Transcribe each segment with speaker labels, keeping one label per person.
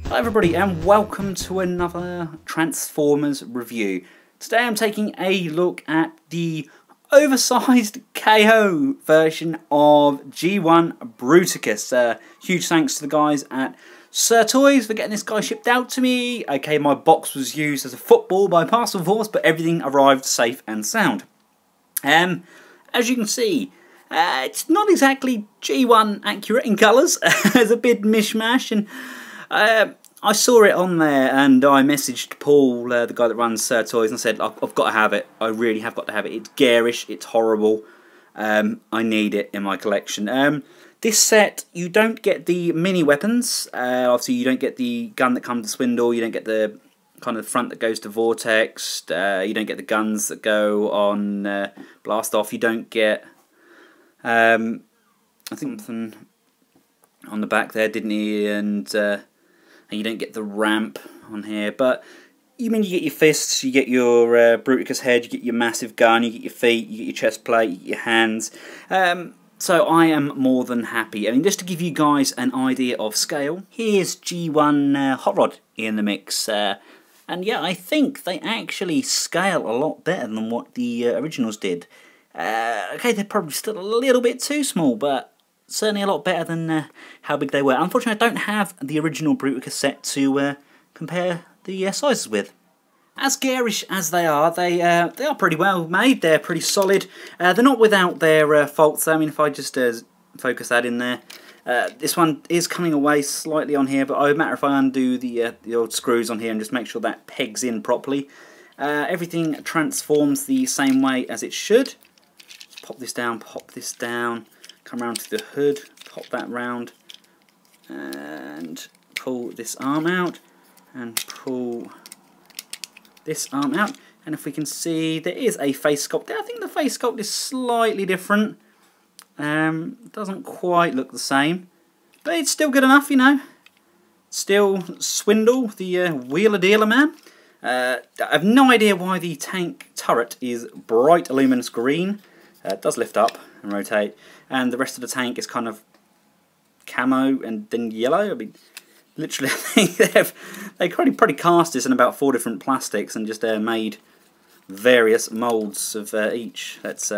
Speaker 1: Hi everybody and welcome to another Transformers review. Today I'm taking a look at the oversized KO version of G1 Bruticus. Huge thanks to the guys at Sirtoys for getting this guy shipped out to me. Okay, my box was used as a football by Parcel Force, but everything arrived safe and sound. As you can see, it's not exactly G1 accurate in colours. There's a bit mishmash, and I saw it on there and I messaged Paul, the guy that runs Sirtoys, and said, I've got to have it. I really have got to have it. It's garish, it's horrible. I need it in my collection. This set, you don't get the mini weapons. Obviously, you don't get the gun that comes to Swindle. You don't get the kind of front that goes to Vortex. You don't get the guns that go on Blast Off. You don't get, I think something on the back there, didn't he? And you don't get the ramp on here, but you get your fists, you get your Bruticus head, you get your massive gun, you get your feet, you get your chest plate, you get your hands. So I am more than happy. I mean, just to give you guys an idea of scale, here's G1 Hot Rod in the mix. And yeah, I think they actually scale a lot better than what the originals did. Okay, they're probably still a little bit too small, but certainly a lot better than how big they were. Unfortunately, I don't have the original Bruticus set to compare the sizes with. As garish as they are pretty well made. They're pretty solid. They're not without their faults. I mean, if I just focus that in there, this one is coming away slightly on here, but it won't matter if I undo the old screws on here and just make sure that pegs in properly. Everything transforms the same way as it should. Pop this down, come around to the hood, pop that round, and pull this arm out, and pull this arm out. And if we can see, there is a face sculpt there. I think the face sculpt is slightly different. Doesn't quite look the same, but it's still good enough, you know. Still Swindle, the wheeler dealer man. I have no idea why the tank turret is bright luminous green. It does lift up and rotate, and the rest of the tank is kind of camo and then yellow. I mean, literally, I think they probably cast this in about 4 different plastics and just made various moulds of each. Let's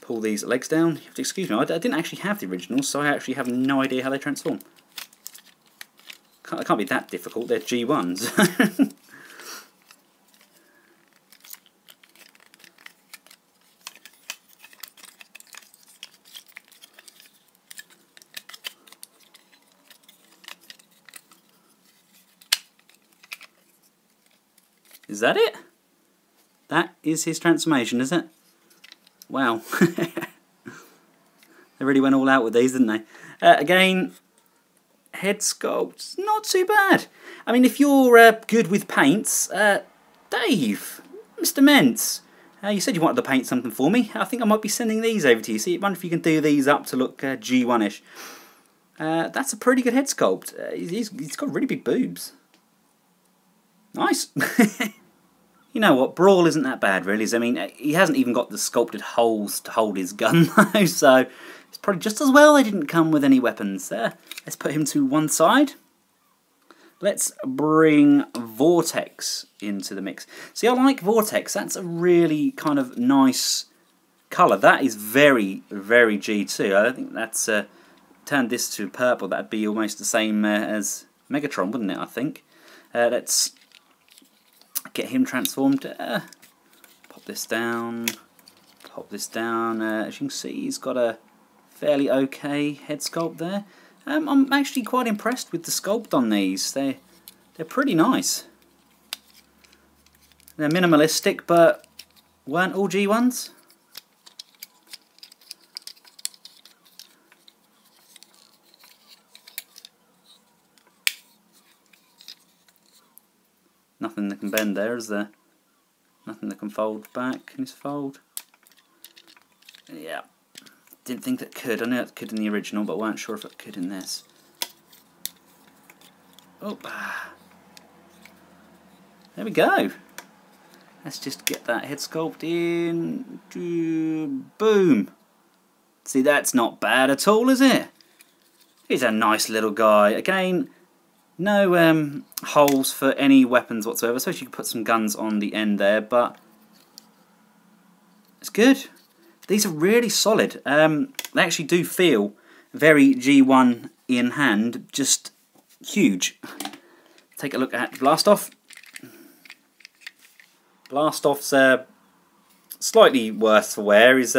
Speaker 1: pull these legs down. You have to excuse me, I didn't actually have the originals, so I actually have no idea how they transform. It can't be that difficult, they're G1s. Is that it? That is his transformation, is it? Wow. They really went all out with these, didn't they? Again, head sculpt, not too bad. I mean, if you're good with paints, Dave, Mr. Mentz, you said you wanted to paint something for me. I think I might be sending these over to you. See, I wonder if you can do these up to look G1-ish. That's a pretty good head sculpt. He's got really big boobs. Nice. You know what, Brawl isn't that bad really. I mean, he hasn't even got the sculpted holes to hold his gun though, so it's probably just as well they didn't come with any weapons there. Let's put him to one side. Let's bring Vortex into the mix. See, I like Vortex. That's a really kind of nice colour. That is very, very G2. I don't think that's turned this to purple. That'd be almost the same as Megatron, wouldn't it, I think? Let's get him transformed. Pop this down. Pop this down. As you can see, he's got a fairly okay head sculpt there. I'm actually quite impressed with the sculpt on these. They're pretty nice. They're minimalistic, but weren't all G1s? Nothing that can bend there, is there? Nothing that can fold back. Can this fold? Yeah. Didn't think that could. I knew it could in the original, but I weren't sure if it could in this. Oh. There we go. Let's just get that head sculpt in. Boom. See, that's not bad at all, is it? He's a nice little guy. Again, No holes for any weapons whatsoever. I suppose you could put some guns on the end there, but it's good. These are really solid. They actually do feel very G1 in hand, just huge. Take a look at Blast Off. Blast Off's slightly worse for wear. His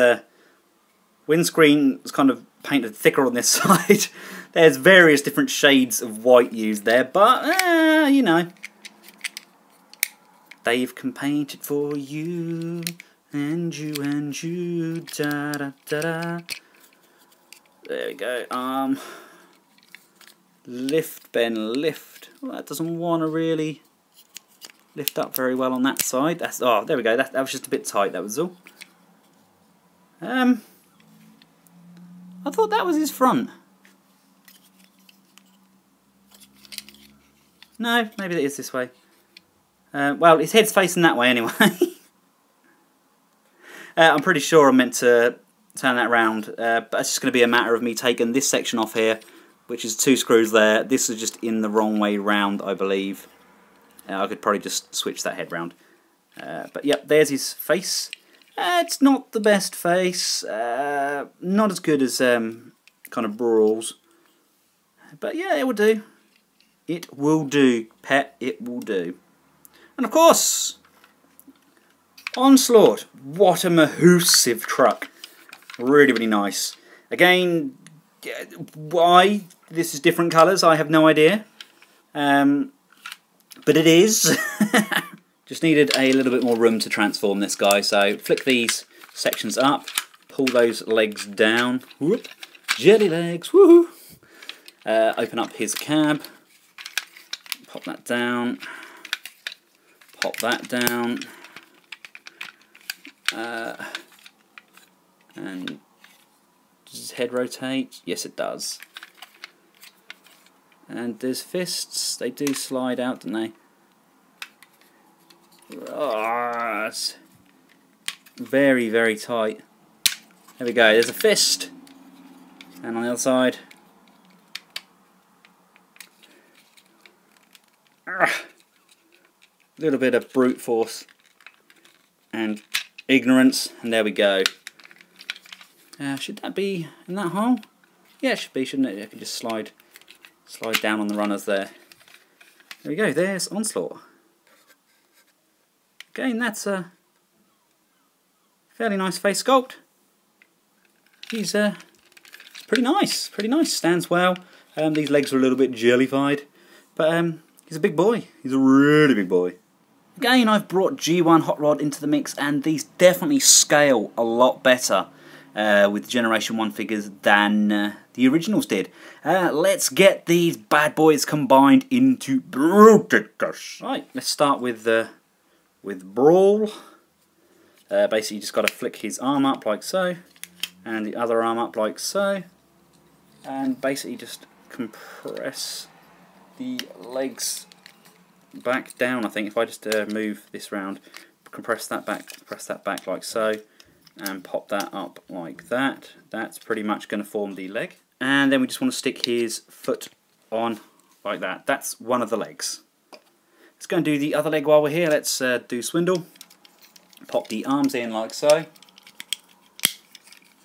Speaker 1: windscreen is kind of painted thicker on this side. There's various different shades of white used there, but you know, Dave can paint it for you, and you, da da da da. There we go. Lift, Ben, lift. Well, that doesn't want to really lift up very well on that side. That's there we go. That was just a bit tight. That was all. I thought that was his front. No, maybe it is this way. Well, his head's facing that way anyway. I'm pretty sure I'm meant to turn that round, but it's just going to be a matter of me taking this section off here, which is 2 screws there. This is just in the wrong way round, I believe. I could probably just switch that head round. But yep, there's his face. It's not the best face, not as good as kind of Brawl's, but yeah, it will do. It will do, pet, it will do. And of course, Onslaught. What a mahoosive truck. Really, really nice. Again, why this is different colours, I have no idea. But it is. Just needed a little bit more room to transform this guy, so flick these sections up, pull those legs down. Whoop. Jelly legs, woohoo! Open up his cab. Pop that down, pop that down, and does his head rotate? Yes, it does. And there's fists, they do slide out, don't they? Oh, it's very, very tight. There we go, there's a fist, and on the other side, a little bit of brute force and ignorance, and there we go. Should that be in that hole? Yeah, it should be, shouldn't it? I can just slide down on the runners there. There we go, there's Onslaught. Again, that's a fairly nice face sculpt. He's pretty nice, stands well. These legs are a little bit jellified, but he's a big boy. He's a really big boy. Again, I've brought G1 Hot Rod into the mix, and these definitely scale a lot better with Generation 1 figures than the originals did. Let's get these bad boys combined into Bruticus. Right, let's start with Brawl. Basically, you just got to flick his arm up like so, and the other arm up like so, and basically just compress the legs back down. I think if I just move this round, compress that back like so, and pop that up like that, that's pretty much going to form the leg. And then we just want to stick his foot on like that. That's one of the legs. Let's go and do the other leg while we're here. Let's do Swindle. Pop the arms in like so,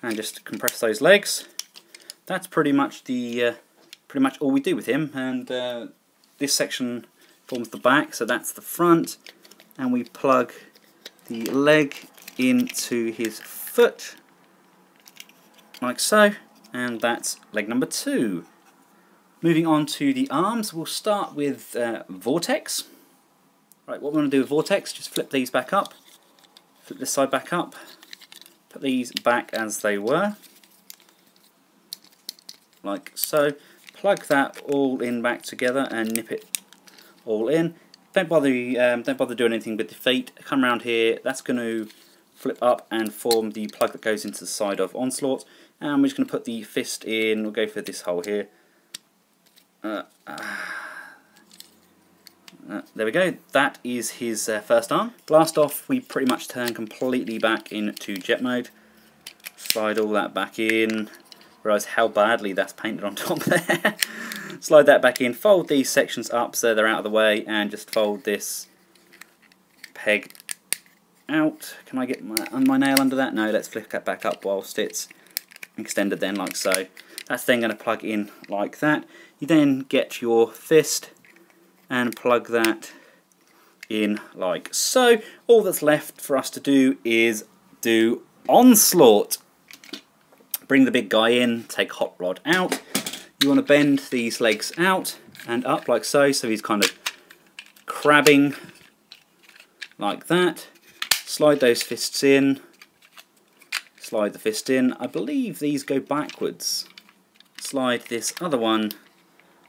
Speaker 1: and just compress those legs. That's pretty much all we do with him. And this section forms the back, so that's the front, and we plug the leg into his foot like so, and that's leg number 2. Moving on to the arms, we'll start with Vortex. Right, what we're going to do with Vortex, just flip these back up, flip this side back up, put these back as they were, like so. Plug that all in back together and nip it all in. Don't bother doing anything with the feet. Come around here. That's going to flip up and form the plug that goes into the side of Onslaught. And we're just going to put the fist in. We'll go for this hole here. There we go. That is his first arm. Blast Off. We pretty much turn completely back into jet mode. Slide all that back in. Realise how badly that's painted on top there. slide that back in, fold these sections up so they're out of the way, and just fold this peg out. Can I get my nail under that? No, let's flick that back up whilst it's extended then, like so. That's then going to plug in like that. You then get your fist and plug that in like so. All that's left for us to do is do Onslaught. Bring the big guy in, take Hot Rod out. You want to bend these legs out and up like so, so he's kind of crabbing like that. Slide those fists in, slide the fist in. I believe these go backwards. Slide this other one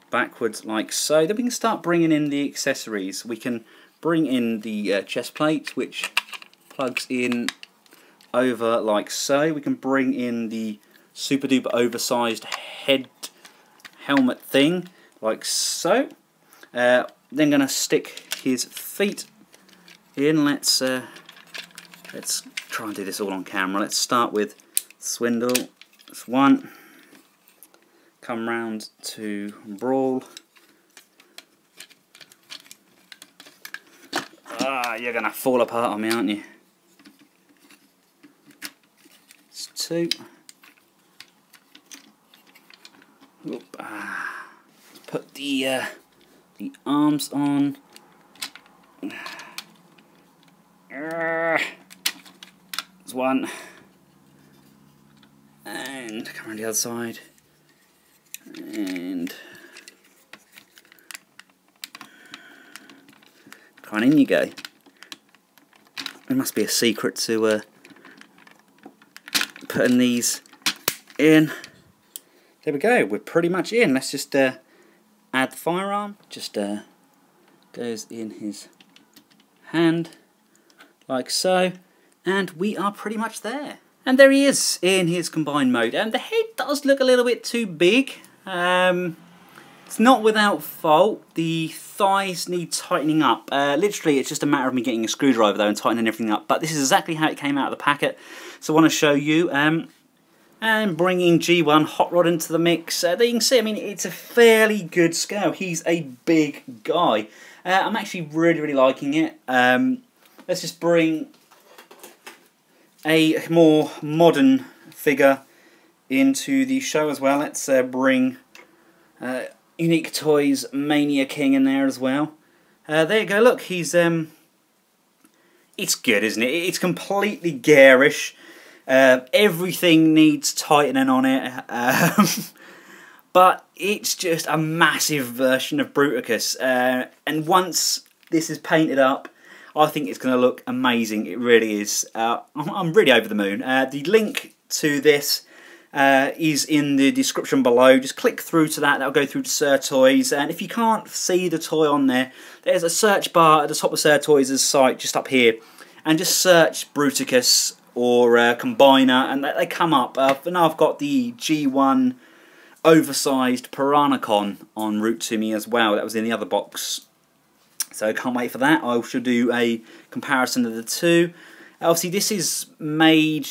Speaker 1: backwards like so. Then we can start bringing in the accessories. We can bring in the chest plate, which plugs in over like so. We can bring in the super duper oversized head helmet thing like so. Then gonna stick his feet in. Let's try and do this all on camera. Let's start with Swindle. That's one. Come round to Brawl. Ah, you're gonna fall apart on me, aren't you? It's two. Oop, let's put the arms on. There's one. And come around the other side. And come on, in you go. There must be a secret to putting these in. There we go, we're pretty much in. Let's just add the firearm. Just goes in his hand like so, and we are pretty much there. And there he is in his combined mode, and the head does look a little bit too big. It's not without fault. The thighs need tightening up. Literally, it's just a matter of me getting a screwdriver though and tightening everything up. But this is exactly how it came out of the packet. So I want to show you. And bringing G1 Hot Rod into the mix. There you can see, I mean, it's a fairly good scale. He's a big guy. I'm actually really liking it. Let's just bring a more modern figure into the show as well. Let's bring Unique Toys Mania King in there as well. There you go, look, he's it's good, isn't it? It's completely garish. Everything needs tightening on it, but it's just a massive version of Bruticus, and once this is painted up, I think it's going to look amazing. It really is. I'm really over the moon. The link to this is in the description below. Just click through to that. That'll go through to Sirtoys. And if you can't see the toy on there, there's a search bar at the top of Sirtoys' site, just up here, and just search Bruticus or Combiner, and they come up. For now, I've got the G1 Oversized Piranacon en route to me as well. That was in the other box. So can't wait for that. I shall do a comparison of the two. Obviously, this is made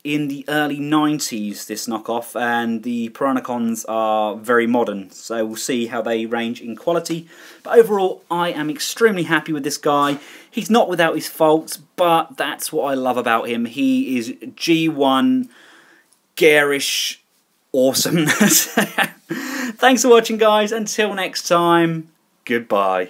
Speaker 1: in the early 90s, this knockoff, and the Piranacons are very modern, so we'll see how they range in quality. But overall, I am extremely happy with this guy. He's not without his faults, but that's what I love about him. He is G1 garish awesomeness. Thanks for watching, guys. Until next time, goodbye.